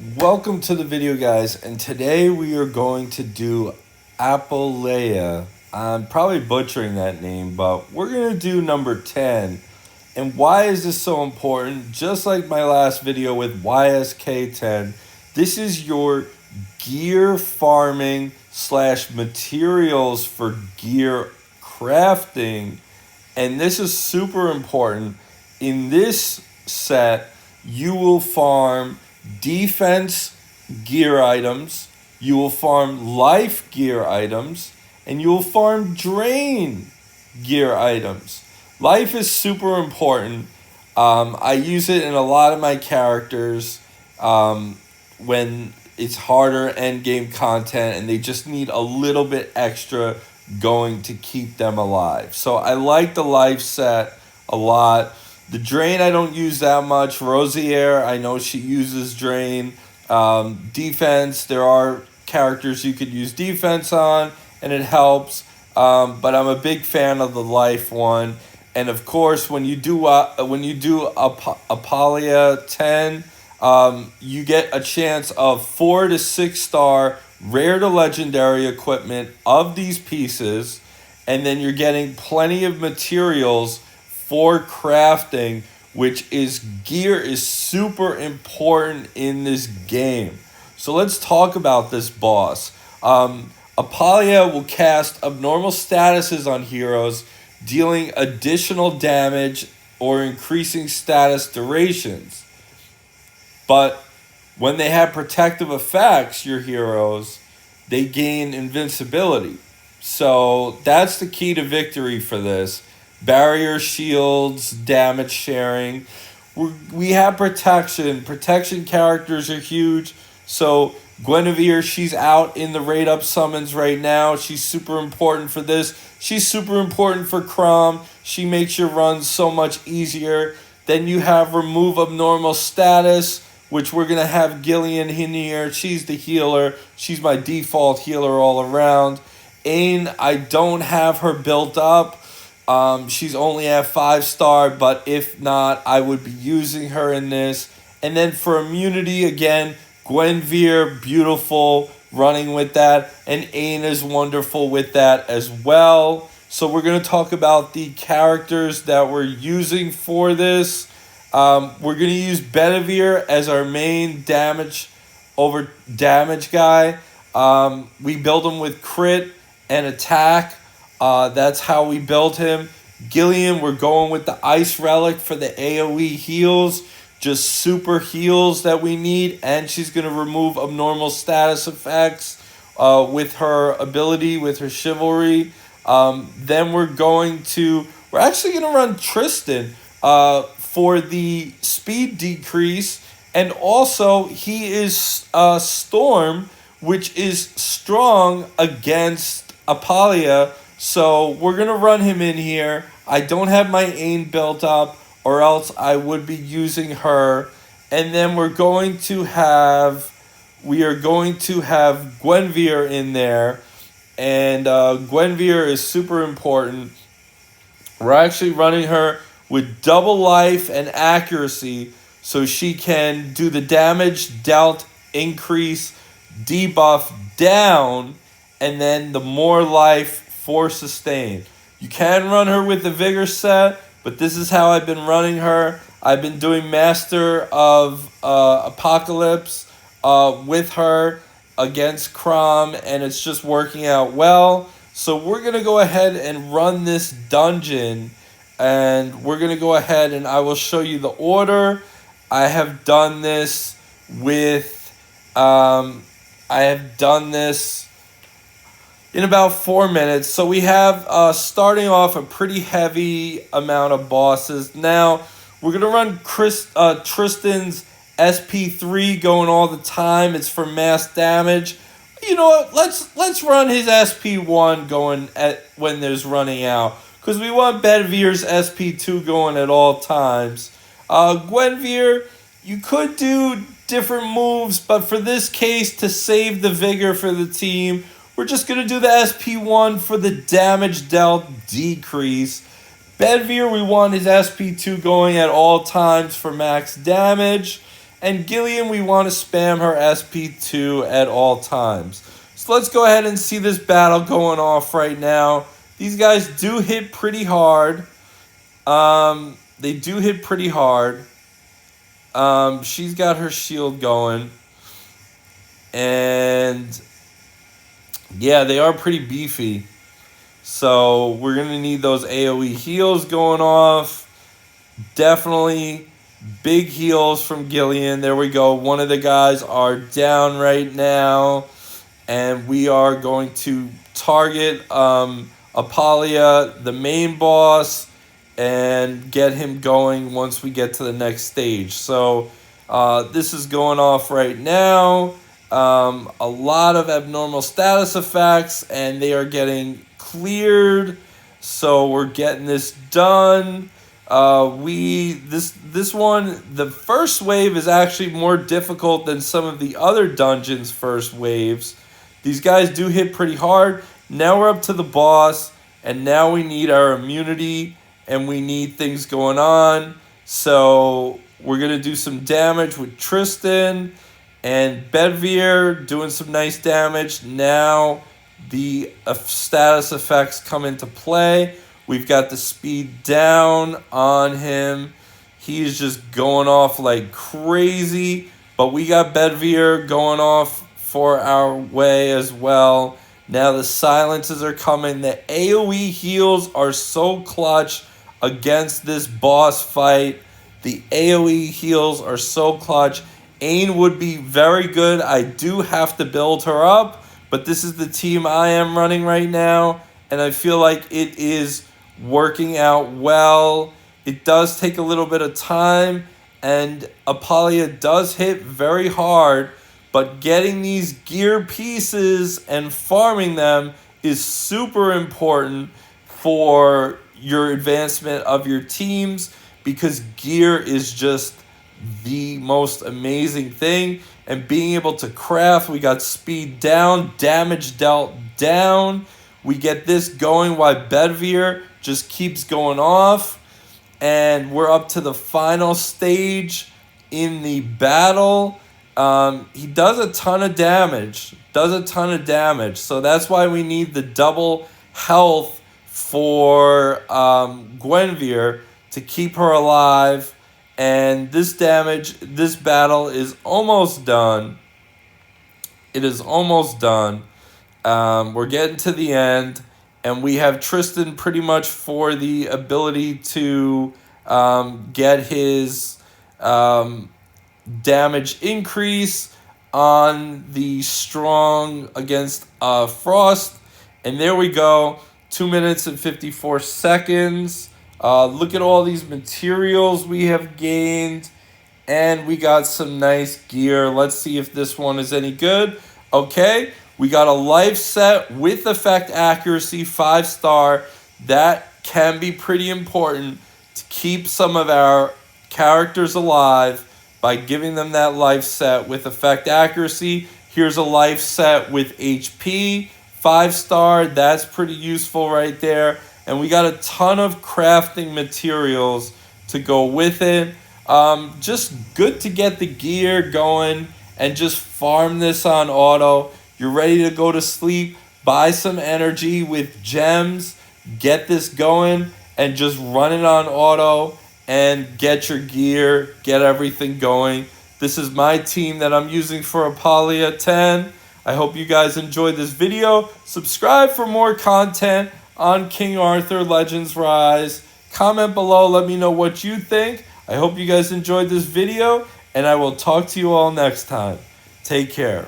Welcome to the video, guys, and today we are going to do Apolleia. I'm probably butchering that name, but we're going to do number 10. And why is this so important? Just like my last video with YSK10, this is your gear farming slash materials for gear crafting. And this is super important. In this set, you will farm defense gear items, you will farm life gear items, and you will farm drain gear items. Life is super important. I use it in a lot of my characters when it's harder end game content and they just need a little bit extra going to keep them alive. So I like the life set a lot. The drain I don't use that much. Rosier, I know she uses drain. Defense, there are characters you could use defense on, and it helps. But I'm a big fan of the life one. And of course, when you do Apolleia 10, you get a chance of 4 to 6 star rare to legendary equipment of these pieces, and then you're getting plenty of materials for crafting, which is gear is super important in this game. So let's talk about this boss. Apolleia will cast abnormal statuses on heroes, dealing additional damage or increasing status durations. But when they have protective effects, your heroes, they gain invincibility. So that's the key to victory for this. Barrier shields, damage sharing. We have protection. Protection characters are huge. So Guinevere, she's out in the raid up summons right now. She's super important for this. She's super important for Crom. She makes your runs so much easier. Then you have remove abnormal status, which we're going to have Gillian in here. She's the healer. She's my default healer all around. Ain, I don't have her built up. She's only at 5 star, but if not, I would be using her in this. And then for immunity, again, Guinevere, beautiful, running with that. And Ain is wonderful with that as well. So we're going to talk about the characters that we're using for this. We're going to use Bedivere as our main damage guy. We build him with crit and attack. That's how we build him. Gillian, we're going with the Ice Relic for the AoE heals. Just super heals that we need. And she's going to remove abnormal status effects with her ability, with her chivalry. Then we're actually going to run Tristan for the speed decrease. And also, he is Storm, which is strong against Apolleia. So we're going to run him in here. I don't have my Ain built up, or else I would be using her. And then we are going to have Guinevere in there. And Guinevere is super important. We're actually running her with double life and accuracy, so she can do the damage dealt increase debuff down, and then the more life for sustain. You can run her with the vigor set, but this is how I've been running her. I've been doing Master of Apocalypse with her against Crom, and it's just working out well. So we're going to go ahead and run this dungeon, and we're going to go ahead and I will show you the order. I have done this in about 4 minutes. So we have starting off a pretty heavy amount of bosses. Now we're gonna run Tristan's SP3 going all the time. It's for mass damage. You know what? Let's run his SP1 going when there's running out, because we want Bedivere's SP2 going at all times. Guinevere, you could do different moves, but for this case, to save the vigor for the team, we're just going to do the SP1 for the damage dealt decrease. Bedivere, we want his SP2 going at all times for max damage. And Gillian, we want to spam her SP2 at all times. So let's go ahead and see this battle going off right now. These guys do hit pretty hard. They do hit pretty hard. She's got her shield going. And yeah, they are pretty beefy. So we're going to need those AoE heals going off. Definitely big heals from Gillian. There we go. One of the guys are down right now. And we are going to target Apolleia, the main boss, and get him going once we get to the next stage. So this is going off right now. A lot of abnormal status effects, and they are getting cleared. So we're getting this done. This one, the first wave is actually more difficult than some of the other dungeons' first waves. These guys do hit pretty hard. Now we're up to the boss, and now we need our immunity, and we need things going on. So we're going to do some damage with Tristan and Bedivere doing some nice damage. Now the status effects come into play. We've got the speed down on him. He's just going off like crazy. But we got Bedivere going off for our way as well. Now the silences are coming. The AoE heals are so clutch against this boss fight. The AoE heals are so clutch. Ain would be very good. I do have to build her up, but this is the team I am running right now, and I feel like it is working out well. It does take a little bit of time, and Apolleia does hit very hard, but getting these gear pieces and farming them is super important for your advancement of your teams, because gear is just the most amazing thing. And being able to craft, we got speed down, damage dealt down. We get this going while Bedivere just keeps going off. And we're up to the final stage in the battle. He does a ton of damage. So that's why we need the double health for Guinevere to keep her alive. And this battle is almost done. It is almost done. We're getting to the end. And we have Tristan pretty much for the ability to get his damage increase on the strong against Frost. And there we go. 2 minutes and 54 seconds. Look at all these materials we have gained. And we got some nice gear. Let's see if this one is any good. Okay. We got a life set with effect accuracy, 5-star. That can be pretty important to keep some of our characters alive by giving them that life set with effect accuracy. Here's a life set with HP, 5-star. That's pretty useful right there. And we got a ton of crafting materials to go with it. Just good to get the gear going and just farm this on auto. You're ready to go to sleep, buy some energy with gems, get this going, and just run it on auto and get your gear, get everything going. This is my team that I'm using for Apolleia 10. I hope you guys enjoyed this video. Subscribe for more content on King Arthur Legends Rise. Comment below, let me know what you think. I hope you guys enjoyed this video, and I will talk to you all next time. Take care.